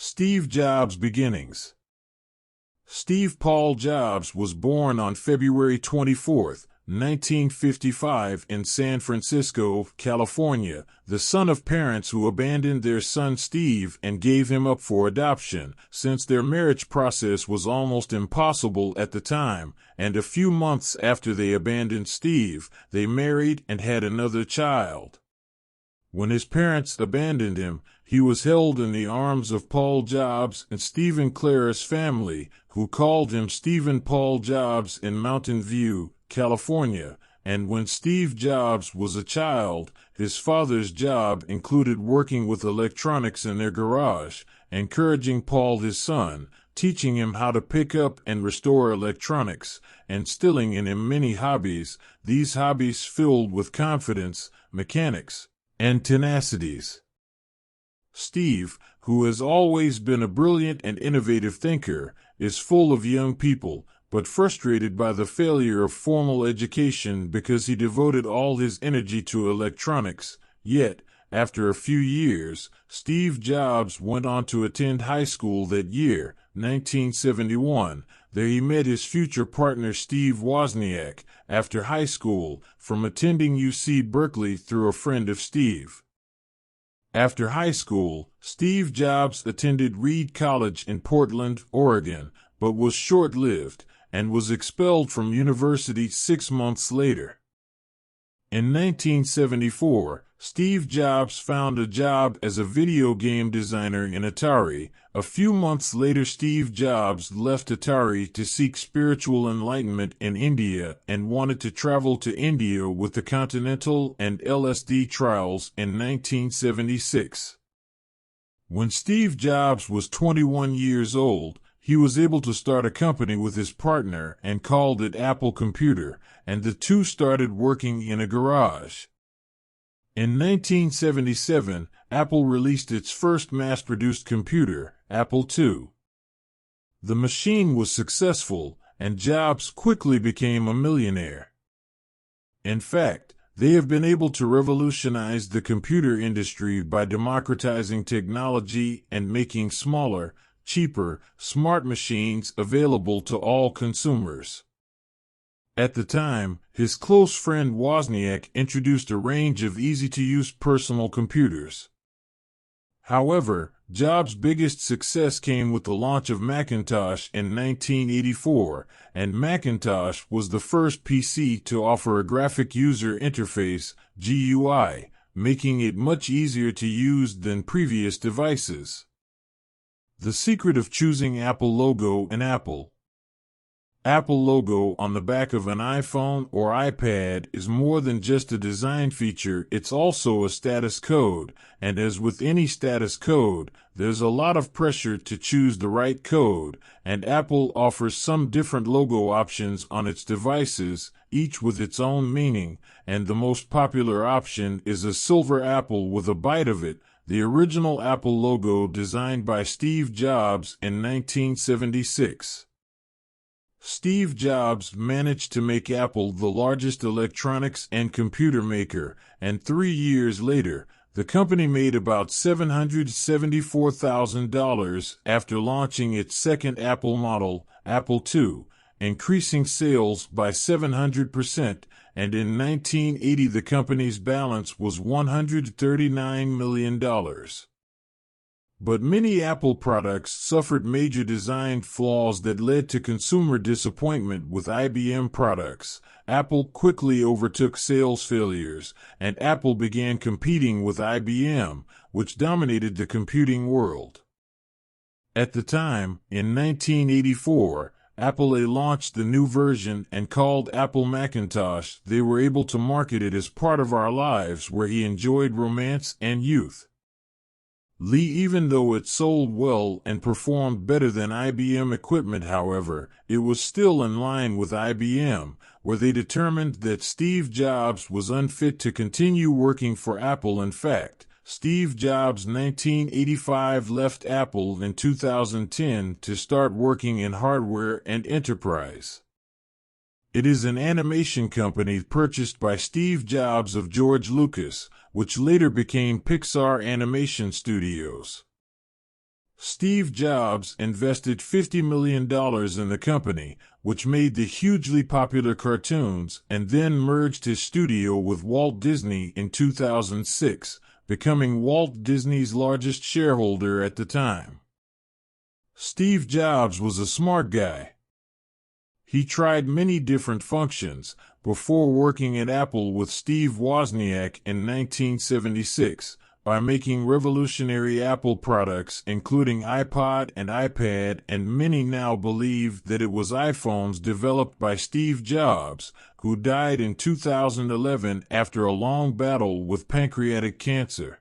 Steve Jobs' beginnings. Steve Paul Jobs was born on February 24, 1955 in San Francisco, California, the son of parents who abandoned their son Steve and gave him up for adoption, since their marriage process was almost impossible at the time, and a few months after they abandoned Steve, they married and had another child. When his parents abandoned him, he was held in the arms of Paul Jobs and Stephen Clara's family, who called him Stephen Paul Jobs in Mountain View, California, and when Steve Jobs was a child, his father's job included working with electronics in their garage, encouraging Paul, his son, teaching him how to pick up and restore electronics, and instilling in him many hobbies, these hobbies filled with confidence, mechanics, and tenacities. Steve, who has always been a brilliant and innovative thinker, is full of young people, but frustrated by the failure of formal education because he devoted all his energy to electronics. Yet, after a few years, Steve Jobs went on to attend high school that year, 1971. There he met his future partner Steve Wozniak, after high school, from attending UC Berkeley through a friend of Steve. After high school, Steve Jobs attended Reed College in Portland, Oregon, but was short-lived, and was expelled from university 6 months later. In 1974, Steve Jobs found a job as a video game designer in Atari. A few months later, Steve Jobs left Atari to seek spiritual enlightenment in India and wanted to travel to India with the Continental and LSD trials in 1976. When Steve Jobs was 21 years old, he was able to start a company with his partner and called it Apple Computer, and the two started working in a garage. In 1977, Apple released its first mass-produced computer, Apple II. The machine was successful, and Jobs quickly became a millionaire. In fact, they have been able to revolutionize the computer industry by democratizing technology and making smaller, cheaper, smart machines available to all consumers. At the time, his close friend Wozniak introduced a range of easy-to-use personal computers. However, Jobs' biggest success came with the launch of Macintosh in 1984, and Macintosh was the first PC to offer a graphic user interface, GUI, making it much easier to use than previous devices. The secret of choosing Apple logo in Apple logo on the back of an iPhone or iPad is more than just a design feature, it's also a status code, and as with any status code, there's a lot of pressure to choose the right code, and Apple offers some different logo options on its devices, each with its own meaning, and the most popular option is a silver apple with a bite of it, the original Apple logo designed by Steve Jobs in 1976. Steve Jobs managed to make Apple the largest electronics and computer maker, and 3 years later, the company made about $774,000 after launching its second Apple model, Apple II, increasing sales by 700%, and in 1980 the company's balance was $139 million. But many Apple products suffered major design flaws that led to consumer disappointment with IBM products. Apple quickly overtook sales failures, and Apple began competing with IBM, which dominated the computing world. At the time, in 1984, Apple launched the new version and called Apple Macintosh. They were able to market it as part of our lives where he enjoyed romance and youth. Even though it sold well and performed better than IBM equipment, however, it was still in line with IBM, where they determined that Steve Jobs was unfit to continue working for Apple. In fact, Steve Jobs' 1985 left Apple in 2010 to start working in hardware and enterprise. It is an animation company purchased by Steve Jobs of George Lucas, which later became Pixar Animation Studios. Steve Jobs invested $50 million in the company, which made the hugely popular cartoons, and then merged his studio with Walt Disney in 2006, becoming Walt Disney's largest shareholder at the time. Steve Jobs was a smart guy. He tried many different functions before working at Apple with Steve Wozniak in 1976. By making revolutionary Apple products including iPod and iPad, and many now believe that it was iPhones developed by Steve Jobs, who died in 2011 after a long battle with pancreatic cancer.